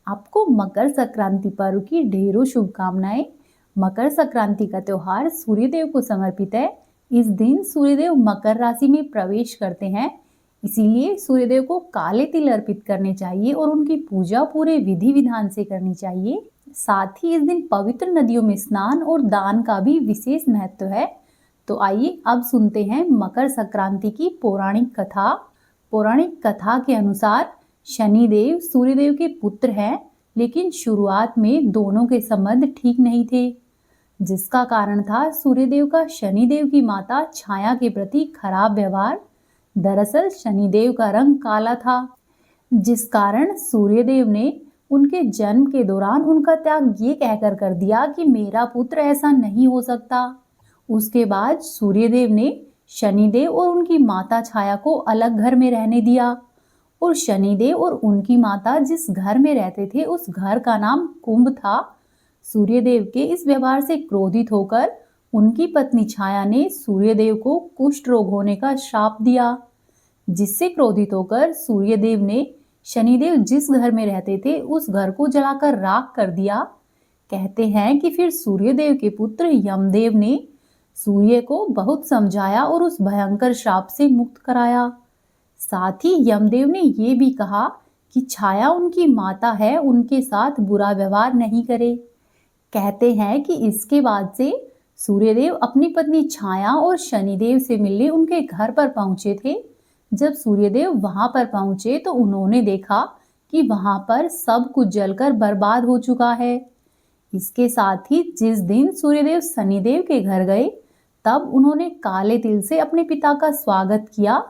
आपको मकर संक्रांति पर्व की ढेरों शुभकामनाएं। मकर संक्रांति का त्योहार सूर्यदेव को समर्पित है। इस दिन सूर्यदेव मकर राशि में प्रवेश करते हैं, इसीलिए सूर्यदेव को काले तिल अर्पित करने चाहिए और उनकी पूजा पूरे विधि विधान से करनी चाहिए। साथ ही इस दिन पवित्र नदियों में स्नान और दान का भी विशेष महत्व है। तो आइए अब सुनते हैं मकर संक्रांति की पौराणिक कथा। पौराणिक कथा के अनुसार शनिदेव सूर्यदेव के पुत्र हैं, लेकिन शुरुआत में दोनों के संबंध ठीक नहीं थे, जिसका कारण था सूर्यदेव का शनिदेव की माता छाया के प्रति खराब व्यवहार। दरअसल शनिदेव का रंग काला था, जिस कारण सूर्यदेव ने उनके जन्म के दौरान उनका त्याग ये कहकर कर दिया कि मेरा पुत्र ऐसा नहीं हो सकता। उसके बाद सूर्यदेव ने शनिदेव और उनकी माता छाया को अलग घर में रहने दिया और शनिदेव और उनकी माता जिस घर में रहते थे उस घर का नाम कुंभ था। सूर्यदेव के इस व्यवहार से क्रोधित होकर उनकी पत्नी छाया ने सूर्यदेव को कुष्ठ रोग होने का श्राप दिया, जिससे क्रोधित होकर सूर्यदेव ने शनिदेव जिस घर में रहते थे उस घर को जलाकर राख कर दिया। कहते हैं कि फिर सूर्यदेव के पुत्र यमदेव ने सूर्य को बहुत समझाया और उस भयंकर श्राप से मुक्त कराया। साथ ही यमदेव ने ये भी कहा कि छाया उनकी माता है, उनके साथ बुरा व्यवहार नहीं करे। कहते हैं कि इसके बाद से सूर्यदेव अपनी पत्नी छाया और शनिदेव से मिलने उनके घर पर पहुंचे थे। जब सूर्यदेव वहां पर पहुंचे तो उन्होंने देखा कि वहां पर सब कुछ जलकर बर्बाद हो चुका है। इसके साथ ही जिस दिन सूर्यदेव शनिदेव के घर गए तब उन्होंने काले तिल से अपने पिता का स्वागत किया।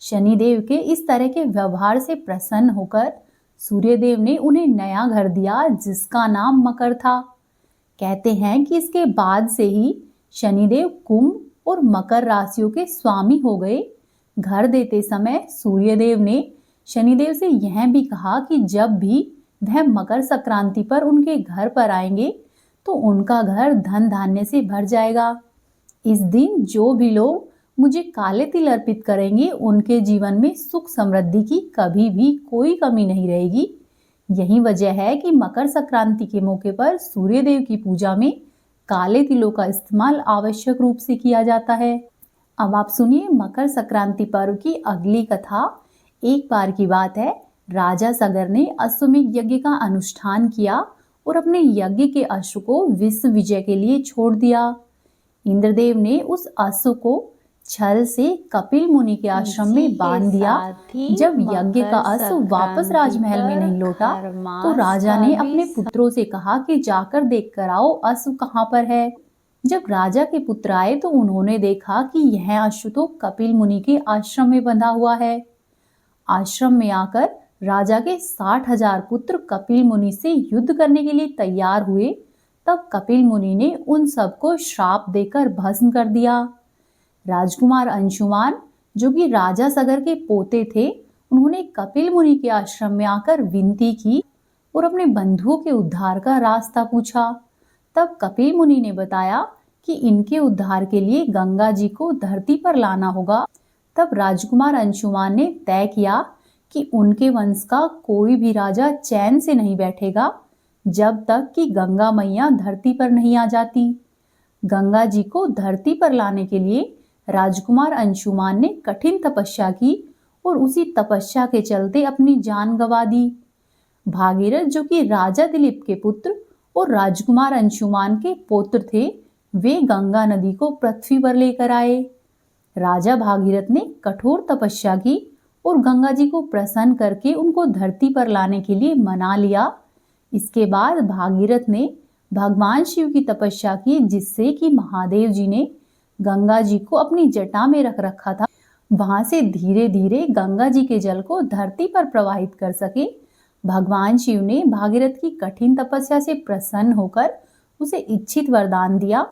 शनिदेव के इस तरह के व्यवहार से प्रसन्न होकर सूर्यदेव ने उन्हें नया घर दिया, जिसका नाम मकर था। कहते हैं कि इसके बाद से ही शनिदेव कुंभ और मकर राशियों के स्वामी हो गए। घर देते समय सूर्यदेव ने शनिदेव से यह भी कहा कि जब भी वह मकर संक्रांति पर उनके घर पर आएंगे तो उनका घर धन धान्य से भर जाएगा। इस दिन जो भी लोग मुझे काले तिल अर्पित करेंगे उनके जीवन में सुख समृद्धि की कभी भी कोई कमी नहीं रहेगी। यही वजह है कि मकर संक्रांति के मौके पर सूर्यदेव की पूजा में काले तिलों का इस्तेमाल आवश्यक रूप से किया जाता है। अब आप सुनिए मकर संक्रांति पर्व की अगली कथा। एक बार की बात है, राजा सगर ने अश्वमेध यज्ञ का अनुष्ठान किया और अपने यज्ञ के अश्व को विश्व विजय के लिए छोड़ दिया। इंद्रदेव ने उस अश्व को छल से कपिल मुनि के आश्रम में बांध दिया। जब यज्ञ का अश्व वापस राजमहल में नहीं लौटा तो राजा ने अपने पुत्रों से कहा कि जाकर देख कर आओ अश्व कहाँ पर है। जब राजा के पुत्र आए तो उन्होंने देखा कि यह अश्व तो कपिल मुनि के आश्रम में बंधा हुआ है। आश्रम में आकर राजा के 60,000 पुत्र कपिल मुनि से युद्ध करने के लिए तैयार हुए। तब कपिल मुनि ने उन सबको श्राप देकर भस्म कर दिया। राजकुमार अंशुमान, जो कि राजा सगर के पोते थे, उन्होंने कपिल मुनि के आश्रम में आकर विनती की और अपने बंधुओं के उद्धार का रास्ता पूछा। तब कपिल मुनि ने बताया कि इनके उद्धार के लिए गंगा जी को धरती पर लाना होगा। तब राजकुमार अंशुमान ने तय किया कि उनके वंश का कोई भी राजा चैन से नहीं बैठेगा जब तक कि गंगा मैया धरती पर नहीं आ जाती। गंगा जी को धरती पर लाने के लिए राजकुमार अंशुमान ने कठिन तपस्या की और उसी तपस्या के चलते अपनी जान गंवा दी। भागीरथ, जो कि राजा दिलीप के पुत्र और राजकुमार अंशुमान के पौत्र थे, वे गंगा नदी को पृथ्वी पर लेकर आए। राजा भागीरथ ने कठोर तपस्या की और गंगा जी को प्रसन्न करके उनको धरती पर लाने के लिए मना लिया। इसके बाद भागीरथ ने भगवान शिव की तपस्या की, जिससे कि महादेव जी ने गंगा जी को अपनी जटा में रख रखा था। वहां से धीरे धीरे गंगा जी के जल को धरती पर प्रवाहित कर सके। भगवान शिव ने भागीरथ की कठिन तपस्या से प्रसन्न होकर उसे इच्छित वरदान दिया।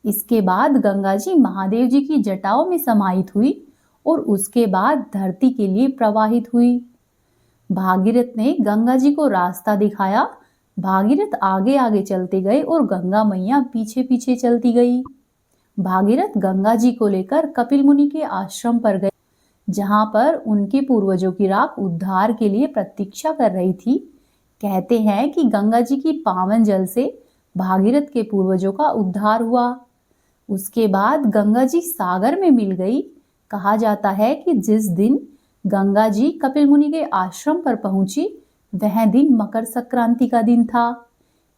इसके बाद गंगा जी महादेव जी की जटाओं में समाहित हुई और उसके बाद धरती के लिए प्रवाहित हुई। भागीरथ ने गंगा जी को रास्ता दिखाया। भागीरथ आगे आगे चलते गए और गंगा मैया पीछे पीछे चलती गई। भागीरथ गंगा जी को लेकर कपिल मुनि के आश्रम पर गए, जहां पर उनके पूर्वजों की राख उद्धार के लिए प्रतीक्षा कर रही थी। कहते हैं कि गंगा जी की पावन जल से भागीरथ के पूर्वजों का उद्धार हुआ। उसके बाद गंगा जी सागर में मिल गई। कहा जाता है कि जिस दिन गंगा जी कपिल मुनि के आश्रम पर पहुंची, वह दिन मकर संक्रांति का दिन था।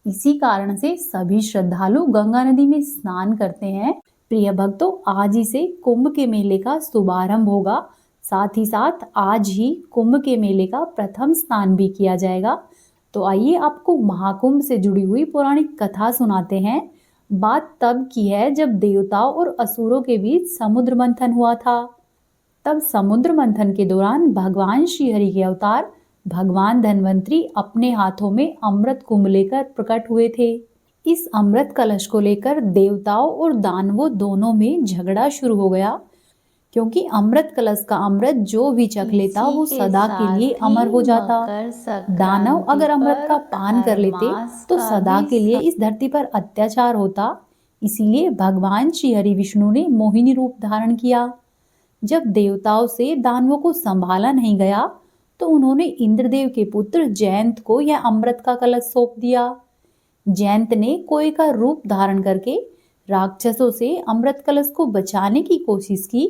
इसी कारण से सभी श्रद्धालु गंगा नदी में स्नान करते हैं। प्रिय भक्तों, आज ही से कुंभ के मेले का शुभारंभ होगा। साथ ही साथ आज ही कुंभ के मेले का प्रथम स्नान भी किया जाएगा। तो आइए आपको महाकुंभ से जुड़ी हुई पौराणिक कथा सुनाते हैं। बात तब की है जब देवताओं और असुरों के बीच समुद्र मंथन हुआ था। तब समुद्र मंथन के दौरान भगवान श्रीहरि के अवतार भगवान धन्वंतरी अपने हाथों में अमृत कुंभ लेकर प्रकट हुए थे। इस अमृत कलश को लेकर देवताओं और दानवों दोनों में झगड़ा शुरू हो गया, क्योंकि अमृत कलश का अमृत जो भी चख लेता वो सदा के लिए अमर हो जाता। दानव अगर अमृत का पान कर लेते तो सदा के लिए इस धरती पर अत्याचार होता। इसीलिए भगवान श्री हरि विष्णु ने मोहिनी रूप धारण किया। जब देवताओं से दानवों को संभाला नहीं गया तो उन्होंने इंद्रदेव के पुत्र जयंत को यह अमृत का कलश सौंप दिया। जयंत ने कोए का रूप धारण करके राक्षसों से अमृत कलश को बचाने की कोशिश की,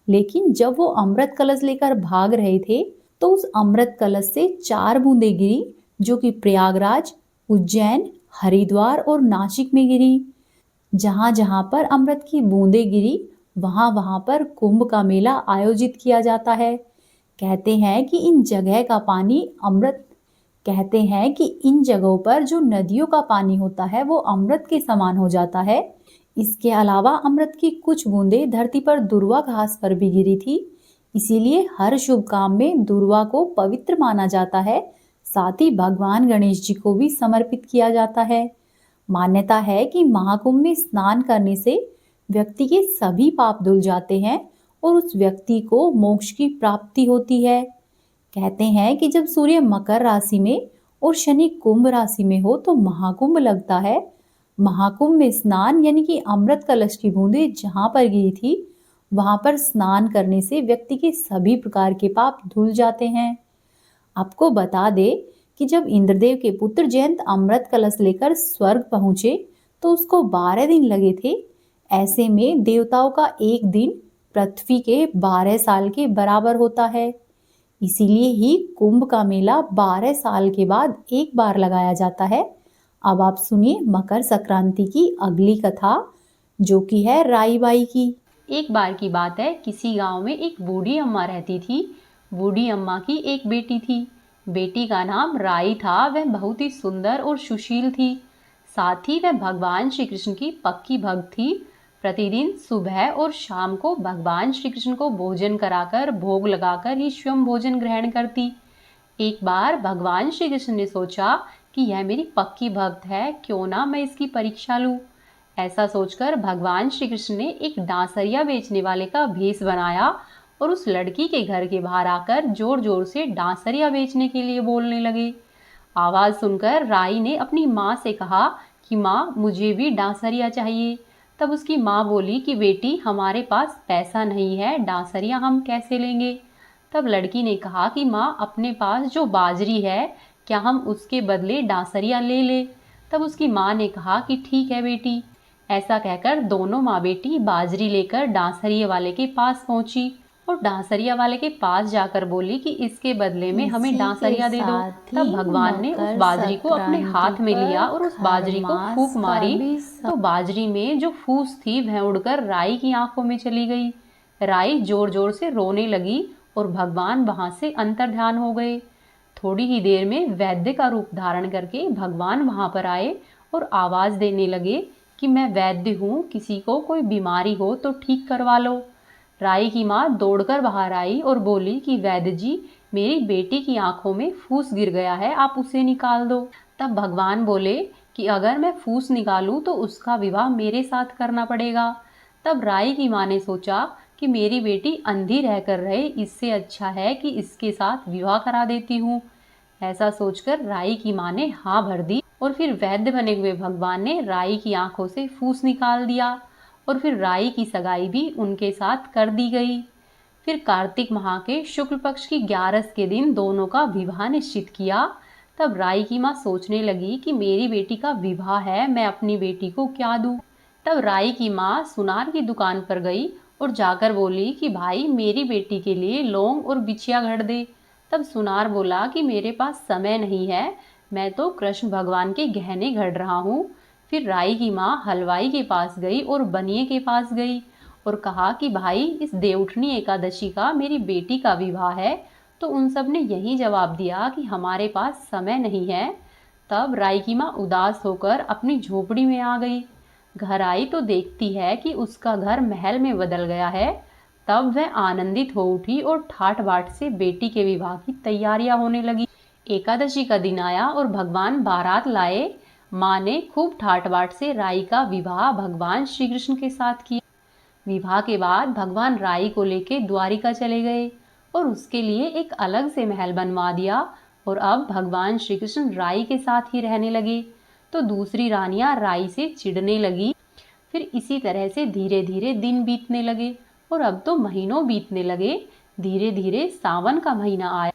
लेकिन जब वो अमृत कलश लेकर भाग रहे थे तो उस अमृत कलश से 4 बूंदें गिरी, जो कि प्रयागराज, उज्जैन, हरिद्वार और नासिक में गिरी। जहां जहां पर अमृत की बूंदें गिरी वहां वहां पर कुंभ का मेला आयोजित किया जाता है। कहते हैं कि इन जगहों पर जो नदियों का पानी होता है वो अमृत के समान हो जाता है। इसके अलावा अमृत की कुछ बूंदें धरती पर दुर्वा घास पर भी गिरी थी। इसीलिए हर शुभ काम में दुर्वा को पवित्र माना जाता है। साथ ही भगवान गणेश जी को भी समर्पित किया जाता है। मान्यता है कि महाकुंभ में स्नान करने से व्यक्ति के सभी पाप धुल जाते हैं और उस व्यक्ति को मोक्ष की प्राप्ति होती है। कहते हैं कि जब सूर्य मकर राशि में और शनि कुंभ राशि में हो तो महाकुंभ लगता है। महाकुंभ में स्नान यानी कि अमृत कलश की बूंदें जहां पर गिरी थी वहां पर स्नान करने से व्यक्ति के सभी प्रकार के पाप धुल जाते हैं। आपको बता दे कि जब इंद्रदेव के पुत्र जयंत अमृत कलश लेकर स्वर्ग पहुंचे तो उसको 12 दिन लगे थे। ऐसे में देवताओं का एक दिन पृथ्वी के 12 साल के बराबर होता है। इसीलिए ही कुंभ का मेला 12 साल के बाद एक बार लगाया जाता है। अब आप सुनिए मकर संक्रांति की अगली कथा, जो कि है राई बाई की। एक बार की बात है, किसी गांव में एक बूढ़ी अम्मा रहती थी। बूढ़ी अम्मा की एक बेटी थी। बेटी का नाम राई था। वह बहुत ही सुंदर और सुशील थी। साथ ही वह भगवान श्री कृष्ण की पक्की भक्त थी। प्रतिदिन सुबह और शाम को भगवान श्री कृष्ण को भोजन कराकर भोग लगाकर ही स्वयं भोजन ग्रहण करती। एक बार भगवान श्री कृष्ण ने सोचा कि यह मेरी पक्की भक्त है, क्यों ना मैं इसकी परीक्षा लूं। ऐसा सोचकर भगवान श्री कृष्ण ने एक डांसरिया बेचने वाले का भेष बनाया और उस लड़की के घर के बाहर आकर जोर जोर से डांसरिया बेचने के लिए बोलने लगे। आवाज सुनकर राई ने अपनी माँ से कहा कि माँ, मुझे भी डांसरिया चाहिए। तब उसकी माँ बोली कि बेटी, हमारे पास पैसा नहीं है, डांसरिया हम कैसे लेंगे। तब लड़की ने कहा कि माँ, अपने पास जो बाजरी है क्या हम उसके बदले डांसरिया ले ले। तब उसकी माँ ने कहा कि ठीक है बेटी। ऐसा कहकर दोनों माँ बेटी बाजरी लेकर डांसरिया वाले के पास पहुंची और डांसरिया वाले के पास जाकर बोली कि इसके बदले में हमें डांसरिया दे दो। तब भगवान ने उस बाजरी को अपने हाथ में लिया और उस बाजरी को फूंक मारी तो बाजरी में जो फूस थी वह उड़कर राई की आंखों में चली गई। राई जोर जोर से रोने लगी और भगवान वहां से अंतर्ध्यान हो गए। थोड़ी ही देर में वैद्य का रूप धारण करके भगवान वहां पर आए और आवाज देने लगे कि मैं वैद्य हूँ, किसी को कोई बीमारी हो तो ठीक करवा लो। राई की माँ दौड़कर बाहर आई और बोली कि वैद्य जी, मेरी बेटी की आंखों में फूस गिर गया है, आप उसे निकाल दो। तब भगवान बोले कि अगर मैं फूस निकालूं तो उसका विवाह मेरे साथ करना पड़ेगा। तब राई की माँ ने सोचा कि मेरी बेटी अंधी रहकर रहे, इससे अच्छा है कि इसके साथ विवाह करा देती हूँ। ऐसा सोचकर राई की माँ ने हाँ भर दी और फिर वैद्य बने हुए भगवान ने राई की आंखों से फूस निकाल दिया और फिर राई की सगाई भी उनके साथ कर दी गई। फिर कार्तिक माह के शुक्ल पक्ष की 11 के दिन दोनों का विवाह निश्चित किया। तब राई की माँ सोचने लगी कि मेरी बेटी का विवाह है, मैं अपनी बेटी को क्या दूँ। तब राई की माँ सुनार की दुकान पर गई और जाकर बोली कि भाई मेरी बेटी के लिए लौंग और बिछिया घड़ दे। तब सुनार बोला कि मेरे पास समय नहीं है, मैं तो कृष्ण भगवान के गहने घड़ रहा हूँ। फिर राई की माँ हलवाई के पास गई और बनिए के पास गई और कहा कि भाई इस देवउठनी एकादशी का मेरी बेटी का विवाह है। तो उन सब ने यही जवाब दिया कि हमारे पास समय नहीं है। तब राई की माँ उदास होकर अपनी झोपड़ी में आ गई। घर आई तो देखती है कि उसका घर महल में बदल गया है। तब वह आनंदित हो उठी और ठाठ बाट से बेटी के विवाह की तैयारियां होने लगी। एकादशी का दिन आया और भगवान बारात लाए। माँ ने खूब ठाठ बाट से राई का विवाह भगवान श्री कृष्ण के साथ किया। विवाह के बाद भगवान राई को लेके द्वारिका चले गए और उसके लिए एक अलग से महल बनवा दिया और अब भगवान श्री कृष्ण राई के साथ ही रहने लगे। तो दूसरी रानियां राई से चिढ़ने लगी। फिर इसी तरह से धीरे धीरे दिन बीतने लगे और अब तो महीनों बीतने लगे। धीरे धीरे सावन का महीना आया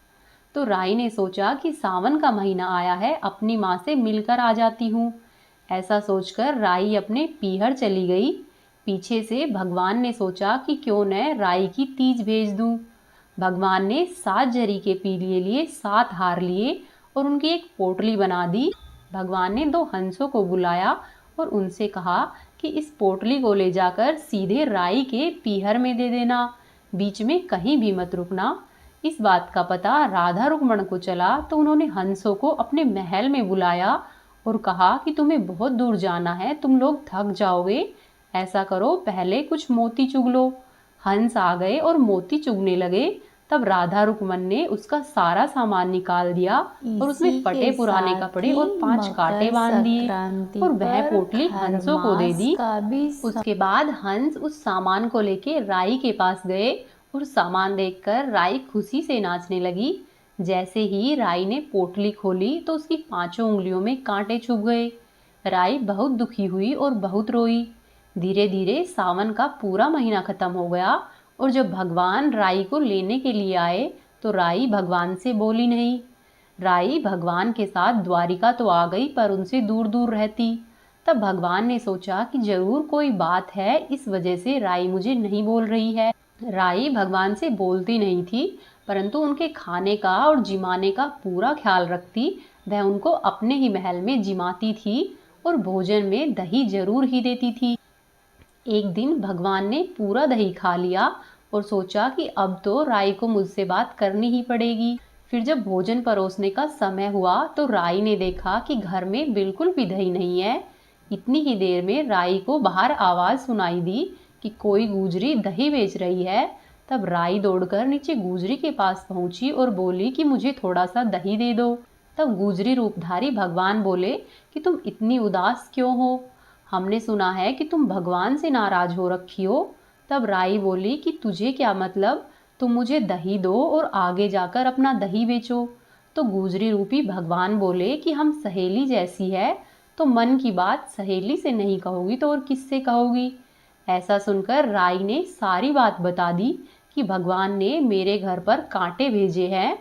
तो राई ने सोचा कि सावन का महीना आया है, अपनी माँ से मिलकर आ जाती हूँ। ऐसा सोचकर राई अपने पीहर चली गई। पीछे से भगवान ने सोचा कि क्यों न राई की तीज भेज दूं। भगवान ने 7 जरी के पीलिए लिए 7 हार लिए और उनकी एक पोटली बना दी। भगवान ने 2 हंसों को बुलाया और उनसे कहा कि इस पोटली को ले जाकर सीधे राई के पीहर में दे देना, बीच में कहीं भी मत रुकना। इस बात का पता राधा रुक्मण को चला तो उन्होंने हंसों को अपने महल में बुलाया और कहा कि तुम्हें बहुत दूर जाना है, तुम लोग थक जाओगे। ऐसा करो, पहले कुछ मोती चुग लो। हंस आ गए और मोती चुगने लगे। तब राधा रुक्मन ने उसका सारा सामान निकाल दिया और उसमें इसी फटे के पुराने साथ कपड़े ही और 5 कांटे मकर बांध दिए संक्रांति और वह पर पोटली हर हंसों को दे मास दी। का भी उसके बाद हंस उस सामान को लेके राई के पास गए और सामान देखकर राई खुशी से नाचने लगी। जैसे ही राई ने पोटली खोली तो उसकी 5 उंगलियों में कांटे चुभ गए। राई बहुत दुखी हुई और बहुत रोई। धीरे धीरे सावन का पूरा महीना खत्म हो गया और जब भगवान राई को लेने के लिए आए तो राई भगवान से बोली नहीं। राई भगवान के साथ द्वारिका तो आ गई पर उनसे दूर दूर रहती। तब भगवान ने सोचा कि जरूर कोई बात है, इस वजह से राई मुझे नहीं बोल रही है। राई भगवान से बोलती नहीं थी परंतु उनके खाने का और जिमाने का पूरा ख्याल रखती। वह उनको अपने ही महल में जिमाती थी और भोजन में दही जरूर ही देती थी। एक दिन भगवान ने पूरा दही खा लिया और सोचा कि अब तो राई को मुझसे बात करनी ही पड़ेगी। फिर जब भोजन परोसने का समय हुआ तो राई ने देखा कि घर में बिल्कुल भी दही नहीं है। इतनी ही देर में राई को बाहर आवाज सुनाई दी कि कोई गुजरी दही बेच रही है। तब राई दौड़कर नीचे गुजरी के पास पहुंची और बोली कि मुझे थोड़ा सा दही दे दो। तब गुजरी रूपधारी भगवान बोले कि तुम इतनी उदास क्यों हो, हमने सुना है कि तुम भगवान से नाराज हो रखी हो। तब राई बोली कि तुझे क्या मतलब, तुम मुझे दही दो और आगे जाकर अपना दही बेचो। तो गुजरी रूपी भगवान बोले कि हम सहेली जैसी है, तो मन की बात सहेली से नहीं कहोगी तो और किससे कहोगी। ऐसा सुनकर राई ने सारी बात बता दी कि भगवान ने मेरे घर पर कांटे भेजे हैं।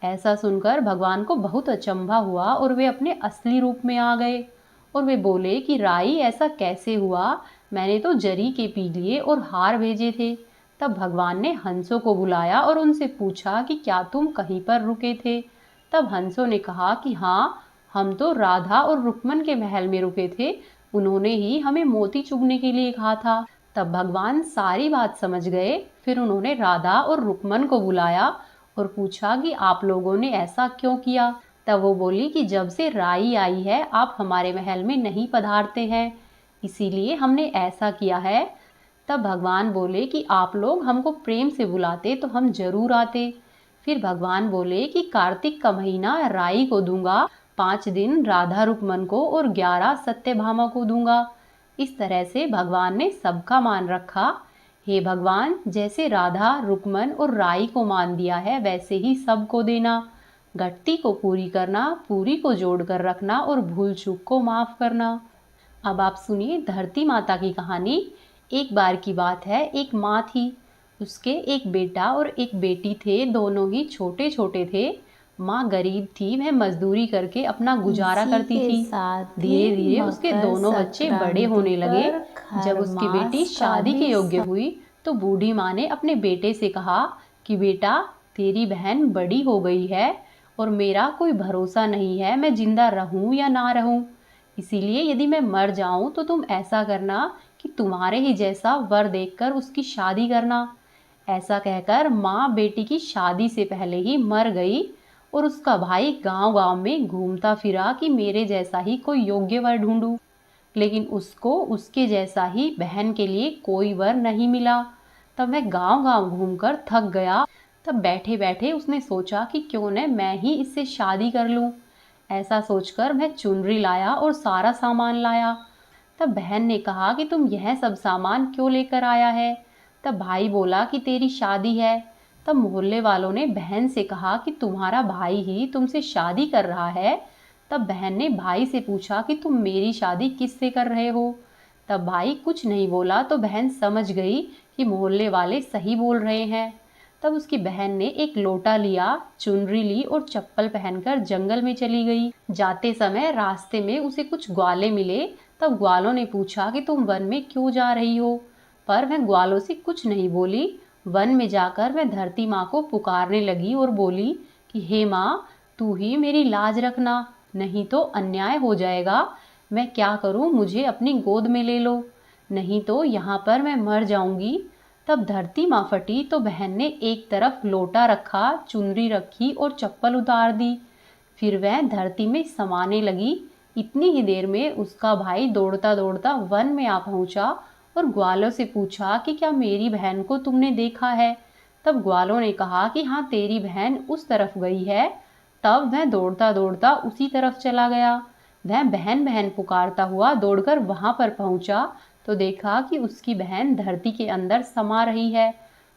ऐसा सुनकर भगवान को बहुत अचंभा हुआ और वे अपने असली रूप में आ गए और वे बोले कि राई ऐसा कैसे हुआ, मैंने तो जरी के पीलिए और हार भेजे थे। तब भगवान ने हंसों को बुलाया और उनसे पूछा कि क्या तुम कहीं पर रुके थे। तब हंसों ने कहा कि हाँ, हम तो राधा और रुक्मन के महल में रुके थे, उन्होंने ही हमें मोती चुगने के लिए कहा था। तब भगवान सारी बात समझ गए। फिर उन्होंने राधा और रुक्मन को बुलाया और पूछा कि आप लोगों ने ऐसा क्यों किया। तब वो बोली कि जब से राई आई है आप हमारे महल में नहीं पधारते हैं, इसीलिए हमने ऐसा किया है। तब भगवान बोले कि आप लोग हमको प्रेम से बुलाते तो हम जरूर आते। फिर भगवान बोले कि कार्तिक का महीना राई को दूंगा, 5 दिन राधा रुक्मन को और 11 सत्यभामा को दूंगा। इस तरह से भगवान ने सबका मान रखा। हे भगवान, जैसे राधा रुक्मन और राई को मान दिया है वैसे ही सबको देना। घटती को पूरी करना, पूरी को जोड़ कर रखना और भूल चूक को माफ करना। अब आप सुनिए धरती माता की कहानी। एक बार की बात है, एक माँ थी, उसके एक बेटा और एक बेटी थे। दोनों ही छोटे छोटे थे। माँ गरीब थी, वह मजदूरी करके अपना गुजारा इसी करती के थी। साथ ही धीरे धीरे उसके मकर दोनों बच्चे बड़े संक्रांति होने लगे। पर जब उसकी बेटी खरमास का शादी के भी योग्य हुई तो बूढ़ी माँ ने अपने बेटे से कहा कि बेटा, तेरी बहन बड़ी हो गई है और मेरा कोई भरोसा नहीं है मैं जिंदा रहूं या ना रहूं। इसीलिए यदि मैं मर जाऊं तो तुम ऐसा करना कि तुम्हारे ही जैसा वर देखकर उसकी शादी करना। ऐसा कहकर माँ बेटी की शादी से पहले ही मर गई और उसका भाई गांव-गांव में घूमता फिरा कि मेरे जैसा ही कोई योग्य वर ढूंढूं, लेकिन उसको उसके जैसा ही बहन के लिए कोई वर नहीं मिला। तब वह गांव-गांव घूमकर थक गया। तब बैठे-बैठे उसने सोचा कि क्यों न मैं ही इससे शादी कर लूं। ऐसा सोचकर वह चुनरी लाया और सारा सामान लाया। तब बहन ने कहा कि तुम यह सब सामान क्यों लेकर आया है? तब भाई बोला कि तेरी शादी है। तब मोहल्ले वालों ने बहन से कहा कि तुम्हारा भाई ही तुमसे शादी कर रहा है। तब बहन ने भाई से पूछा कि तुम मेरी शादी किससे कर रहे हो? तब भाई कुछ नहीं बोला तो बहन समझ गई कि मोहल्ले वाले सही बोल रहे हैं। तब उसकी बहन ने एक लोटा लिया, चुनरी ली और चप्पल पहनकर जंगल में चली गई। जाते समय रास्ते में उसे कुछ ग्वाले मिले। तब ग्वालों ने पूछा कि तुम वन में क्यों जा रही हो? पर वह ग्वालों से कुछ नहीं बोली। वन में जाकर वह धरती माँ को पुकारने लगी और बोली कि हे माँ, तू ही मेरी लाज रखना, नहीं तो अन्याय हो जाएगा। मैं क्या करूँ, मुझे अपनी गोद में ले लो, नहीं तो यहाँ पर मैं मर जाऊंगी। तब धरती माँ फटी तो बहन ने एक तरफ लोटा रखा, चुनरी रखी और चप्पल उतार दी। फिर वह धरती में समाने लगी। इतनी ही देर में उसका भाई दौड़ता दौड़ता वन में आ पहुंचा और ग्वालों से पूछा कि क्या मेरी बहन को तुमने देखा है? तब ग्वालों ने कहा कि हाँ, तेरी बहन उस तरफ गई है। तब वह दौड़ता दौड़ता उसी तरफ चला गया। वह बहन बहन पुकारता हुआ दौड़कर वहां पर पहुंचा तो देखा कि उसकी बहन धरती के अंदर समा रही है।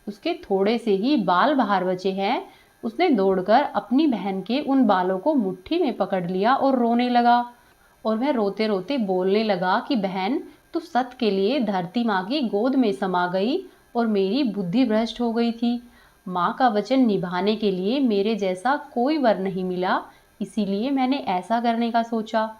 उसके थोड़े से ही बाल बाहर बचे हैं। उसने दौड़कर अपनी बहन के उन बालों को मुट्ठी में पकड़ लिया और रोने लगा। और वह रोते रोते बोलने लगा कि बहन, तू सत के लिए धरती माँ की गोद में समा गई और मेरी बुद्धि भ्रष्ट हो गई थी। माँ का वचन निभाने के लिए मेरे जैसा कोई वर नहीं मिला, इसीलिए मैंने ऐसा करने का सोचा।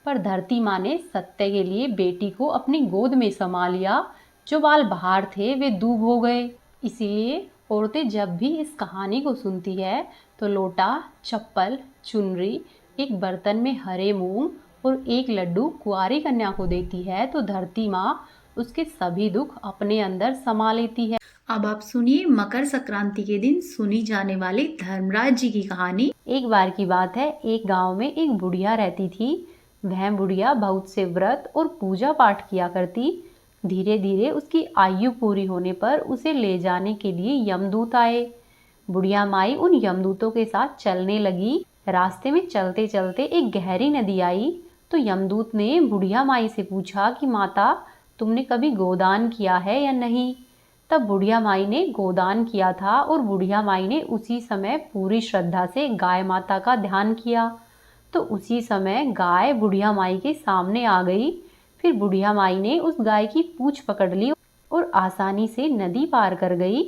पर धरती माँ ने सत्य के लिए बेटी को अपनी गोद में समा लिया। जो बाल बाहर थे वे दूब हो गए। इसीलिए औरतें जब भी इस कहानी को सुनती है तो लोटा, चप्पल, चुनरी, एक बर्तन में हरे मूंग और एक लड्डू कुंवारी कन्या को देती है तो धरती माँ उसके सभी दुख अपने अंदर समा लेती है। अब आप सुनिए मकर संक्रांति के दिन सुनी जाने वाली धर्मराज जी की कहानी। एक बार की बात है, एक गांव में एक बुढ़िया रहती थी। वह बुढ़िया बहुत से व्रत और पूजा पाठ किया करती। धीरे धीरे उसकी आयु पूरी होने पर उसे ले जाने के लिए यमदूत आए। बुढ़िया माई उन यमदूतों के साथ चलने लगी। रास्ते में चलते चलते एक गहरी नदी आई तो यमदूत ने बुढ़िया माई से पूछा कि माता, तुमने कभी गोदान किया है या नहीं? तब बुढ़िया माई ने गोदान किया था और बुढ़िया माई ने उसी समय पूरी श्रद्धा से गाय माता का ध्यान किया। तो उसी समय गाय बुढ़िया माई के सामने आ गई। फिर बुढ़िया माई ने उस गाय की पूंछ पकड़ ली और आसानी से नदी पार कर गई।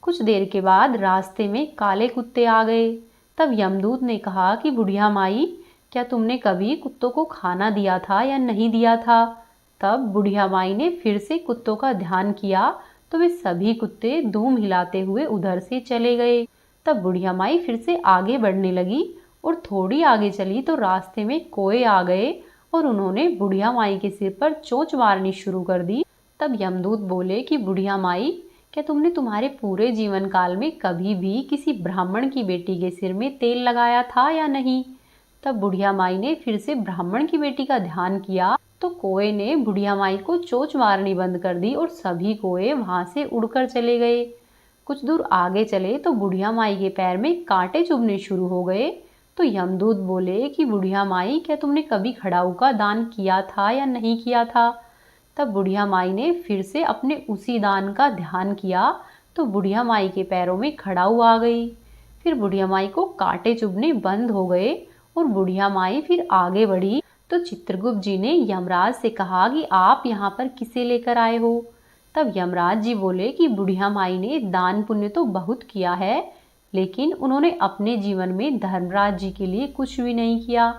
कुछ देर के बाद रास्ते में काले कुत्ते आ गए। तब यमदूत ने कहा कि बुढ़िया माई, क्या तुमने कभी कुत्तों को खाना दिया था या नहीं दिया था? तब बुढ़िया माई ने फिर से कुत्तों का ध्यान किया तो वे सभी कुत्ते धूम हिलाते हुए उधर से चले गए। तब बुढ़िया माई फिर से आगे बढ़ने लगी और थोड़ी आगे चली तो रास्ते में कोए आ गए और उन्होंने बुढ़िया माई के सिर पर चोंच मारनी शुरू कर दी। तब यमदूत बोले कि बुढ़िया माई, क्या तुमने तुम्हारे पूरे जीवन काल में कभी भी किसी ब्राह्मण की बेटी के सिर में तेल लगाया था या नहीं? तब बुढ़िया माई ने फिर से ब्राह्मण की बेटी का ध्यान किया तो कोए ने बुढ़िया माई को चोंच मारनी बंद कर दी और सभी कोए वहां से उड़कर चले गए। कुछ दूर आगे चले तो बुढ़िया माई के पैर में कांटे चुभने शुरू हो गए। तो यमदूत बोले कि बुढ़िया माई, क्या तुमने कभी खड़ाऊ का दान किया था या नहीं किया था? तब बुढ़िया माई ने फिर से अपने उसी दान का ध्यान किया तो बुढ़िया माई के पैरों में खड़ाऊ आ गई। फिर बुढ़िया माई को कांटे चुभने बंद हो गए और बुढ़िया माई फिर आगे बढ़ी। तो चित्रगुप्त जी ने यमराज से कहा कि आप यहाँ पर किसे लेकर आए हो? तब यमराज जी बोले कि बुढ़िया माई ने दान पुण्य तो बहुत किया है, लेकिन उन्होंने अपने जीवन में धर्मराज जी के लिए कुछ भी नहीं किया,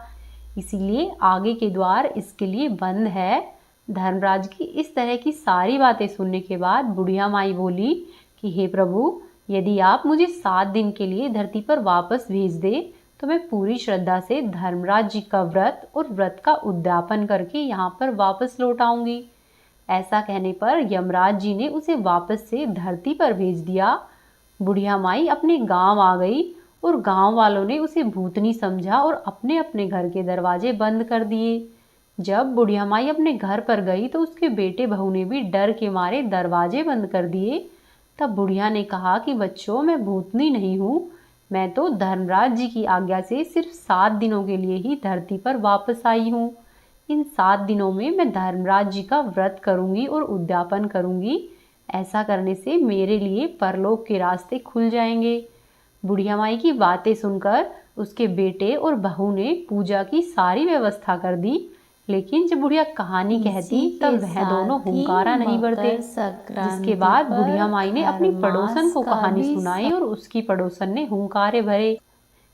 इसीलिए आगे के द्वार इसके लिए बंद है। धर्मराज की इस तरह की सारी बातें सुनने के बाद बुढ़िया माई बोली कि हे प्रभु, यदि आप मुझे 7 दिन के लिए धरती पर वापस भेज दे तो मैं पूरी श्रद्धा से धर्मराज जी का व्रत और व्रत का उद्यापन करके यहाँ पर वापस लौट आऊंगी। ऐसा कहने पर यमराज जी ने उसे वापस से धरती पर भेज दिया। बुढ़िया माई अपने गांव आ गई और गांव वालों ने उसे भूतनी समझा और अपने अपने घर के दरवाजे बंद कर दिए। जब बुढ़िया माई अपने घर पर गई तो उसके बेटे बहू ने भी डर के मारे दरवाजे बंद कर दिए। तब बुढ़िया ने कहा कि बच्चों, मैं भूतनी नहीं हूँ, मैं तो धर्मराज जी की आज्ञा से सिर्फ 7 दिनों के लिए ही धरती पर वापस आई हूँ। इन 7 दिनों में मैं धर्मराज जी का व्रत करूंगी और उद्यापन करूंगी। ऐसा करने से मेरे लिए परलोक के रास्ते खुल जाएंगे। बुढ़िया माई की बातें सुनकर उसके बेटे और बहू ने पूजा की सारी व्यवस्था कर दी, लेकिन जब बुढ़िया कहानी कहती तब वह दोनों हुंकारा नहीं भरते। जिसके बाद बुढ़िया माई ने अपनी पड़ोसन को कहानी सुनाई और उसकी पड़ोसन ने हुंकारे भरे।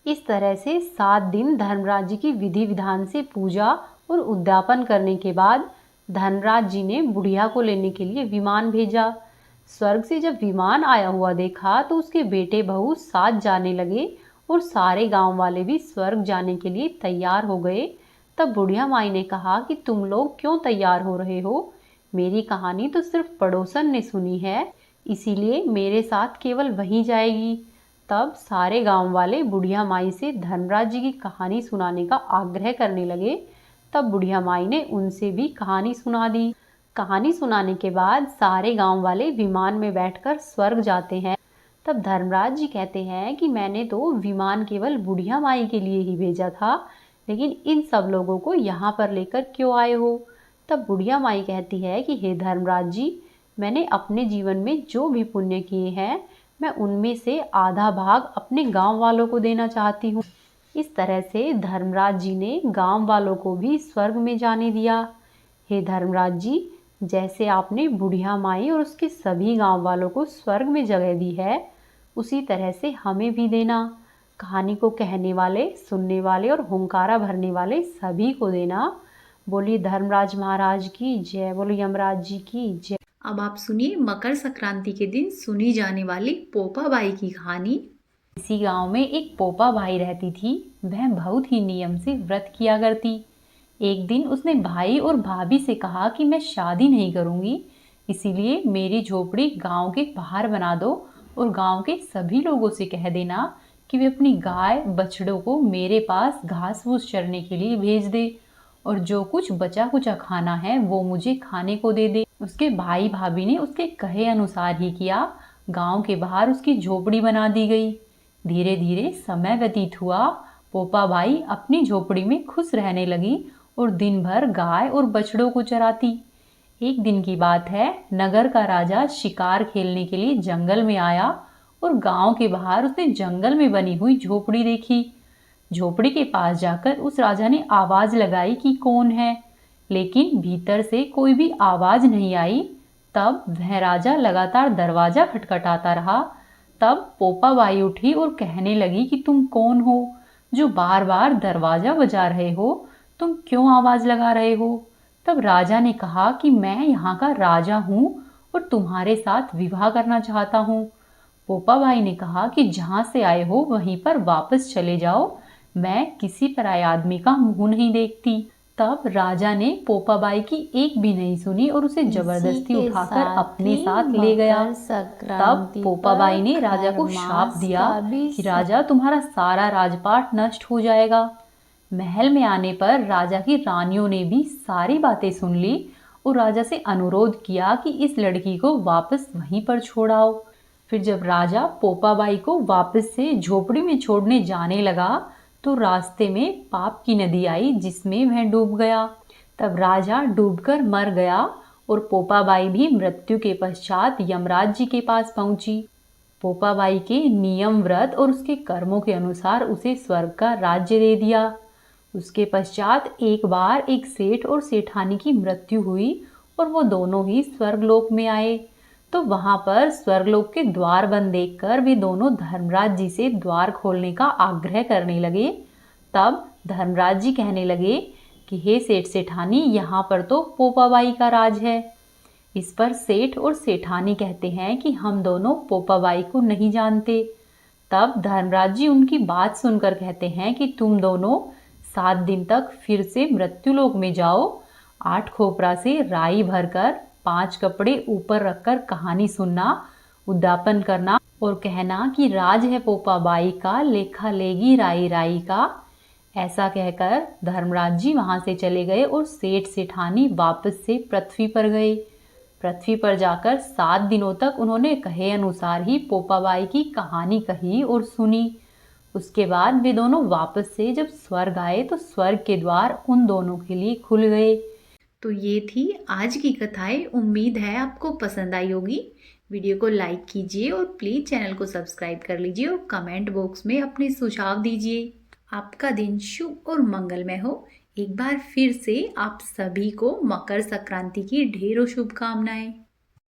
इस तरह से 7 दिन धर्मराज जी की विधि विधान से पूजा और उद्यापन करने के बाद धर्मराज जी ने बुढ़िया को लेने के लिए विमान भेजा। स्वर्ग से जब विमान आया हुआ देखा तो उसके बेटे बहू साथ जाने लगे और सारे गांव वाले भी स्वर्ग जाने के लिए तैयार हो गए। तब बुढ़िया माई ने कहा कि तुम लोग क्यों तैयार हो रहे हो? मेरी कहानी तो सिर्फ पड़ोसन ने सुनी है, इसीलिए मेरे साथ केवल वही जाएगी। तब सारे गांव वाले बुढ़िया माई से धर्मराज जी की कहानी सुनाने का आग्रह करने लगे। तब बुढ़िया माई ने उनसे भी कहानी सुना दी। कहानी सुनाने के बाद सारे गांव वाले विमान में बैठकर स्वर्ग जाते हैं। तब धर्मराज जी कहते हैं कि मैंने तो विमान केवल बुढ़िया माई के लिए ही भेजा था, लेकिन इन सब लोगों को यहाँ पर लेकर क्यों आए हो? तब बुढ़िया माई कहती है कि हे धर्मराज जी, मैंने अपने जीवन में जो भी पुण्य किए हैं, मैं उनमें से आधा भाग अपने गांव वालों को देना चाहती हूँ। इस तरह से धर्मराज जी ने गांव वालों को भी स्वर्ग में जाने दिया। हे धर्मराज जी, जैसे आपने बुढ़िया माई और उसके सभी गांव वालों को स्वर्ग में जगह दी है, उसी तरह से हमें भी देना। कहानी को कहने वाले, सुनने वाले और हुंकारा भरने वाले सभी को देना। बोलिए धर्मराज महाराज की जय, बोलिए यमराज जी की जय। अब आप सुनिए मकर संक्रांति के दिन सुनी जाने वाली पोपा बाई की कहानी। इसी गांव में एक पोपा बाई रहती थी। वह बहुत ही नियम से व्रत किया करती। एक दिन उसने भाई और भाभी से कहा कि मैं शादी नहीं करूंगी, इसीलिए मेरी झोपड़ी गांव के बाहर बना दो और गांव के सभी लोगों से कह देना कि वे अपनी गाय बछड़ों को मेरे पास घास फूस चरने के लिए भेज दे और जो कुछ बचा कुचा खाना है वो मुझे खाने को दे दे। उसके भाई भाभी ने उसके कहे अनुसार ही किया। गांव के बाहर उसकी झोपड़ी बना दी गई। धीरे धीरे समय व्यतीत हुआ। पोपा बाई अपनी झोपड़ी में खुश रहने लगी और दिन भर गाय और बछड़ों को चराती। एक दिन की बात है, नगर का राजा शिकार खेलने के लिए जंगल में आया और गांव के बाहर उसने जंगल में बनी हुई झोपड़ी देखी। झोपड़ी के पास जाकर उस राजा ने आवाज लगाई कि कौन है, लेकिन भीतर से कोई भी आवाज नहीं आई। तब वह राजा लगातार दरवाजा खटखटाता रहा। तब पोपा बाई उठी और कहने लगी कि तुम कौन हो जो बार बार दरवाजा बजा रहे हो? तुम क्यों आवाज लगा रहे हो? तब राजा ने कहा कि मैं यहाँ का राजा हूँ और तुम्हारे साथ विवाह करना चाहता हूँ। पोपा बाई ने कहा कि जहाँ से आए हो वहीं पर वापस चले जाओ, मैं किसी पराये आदमी का मुंह नहीं देखती। तब राजा ने पोपा बाई की एक भी नहीं सुनी और उसे जबरदस्ती उठाकर अपने साथ ले गया। तब पोपा बाई ने राजा को श्राप दिया कि राजा, तुम्हारा सारा राजपाट नष्ट हो जाएगा। महल में आने पर राजा की रानियों ने भी सारी बातें सुन ली और राजा से अनुरोध किया कि इस लड़की को वापस वहीं पर छोड़ाओ। फिर जब राजा पोपा बाई को वापस से झोपड़ी में छोड़ने जाने लगा तो रास्ते में पाप की नदी आई जिसमें वह डूब गया। तब राजा डूबकर मर गया और पोपा बाई भी मृत्यु के पश्चात यमराज जी के पास पहुंची। पोपा बाई के नियम व्रत और उसके कर्मों के अनुसार उसे स्वर्ग का राज्य दे दिया। उसके पश्चात एक बार एक सेठ और सेठानी की मृत्यु हुई और वो दोनों ही स्वर्गलोक में आए। तो वहां पर स्वर्गलोक के द्वार बंद देखकर वे दोनों धर्मराज जी से द्वार खोलने का आग्रह करने लगे। तब धर्मराज जी कहने लगे कि हे सेठ सेठानी, यहाँ पर तो पोपाबाई का राज है। इस पर सेठ और सेठानी कहते हैं कि हम दोनों पोपाबाई को नहीं जानते। तब धर्मराज जी उनकी बात सुनकर कहते हैं कि तुम दोनों 7 दिन तक फिर से मृत्युलोक में जाओ। 8 खोपरा से राई भरकर 5 कपड़े ऊपर रखकर कहानी सुनना, उद्यापन करना और कहना कि राज है पोपाबाई का, लेखा लेगी राई राई का। ऐसा कहकर धर्मराज जी वहां से चले गए और सेठ सेठानी वापस से पृथ्वी पर गए। पृथ्वी पर जाकर 7 दिनों तक उन्होंने कहे अनुसार ही पोपाबाई की कहानी कही और सुनी। उसके बाद वे दोनों वापस से जब स्वर्ग आए तो स्वर्ग के द्वार उन दोनों के लिए खुल गए। तो ये थी आज की कथाएं। उम्मीद है आपको पसंद आई होगी। वीडियो को लाइक कीजिए और प्लीज़ चैनल को सब्सक्राइब कर लीजिए और कमेंट बॉक्स में अपने सुझाव दीजिए। आपका दिन शुभ और मंगलमय हो। एक बार फिर से आप सभी को मकर संक्रांति की ढेरों शुभकामनाएं।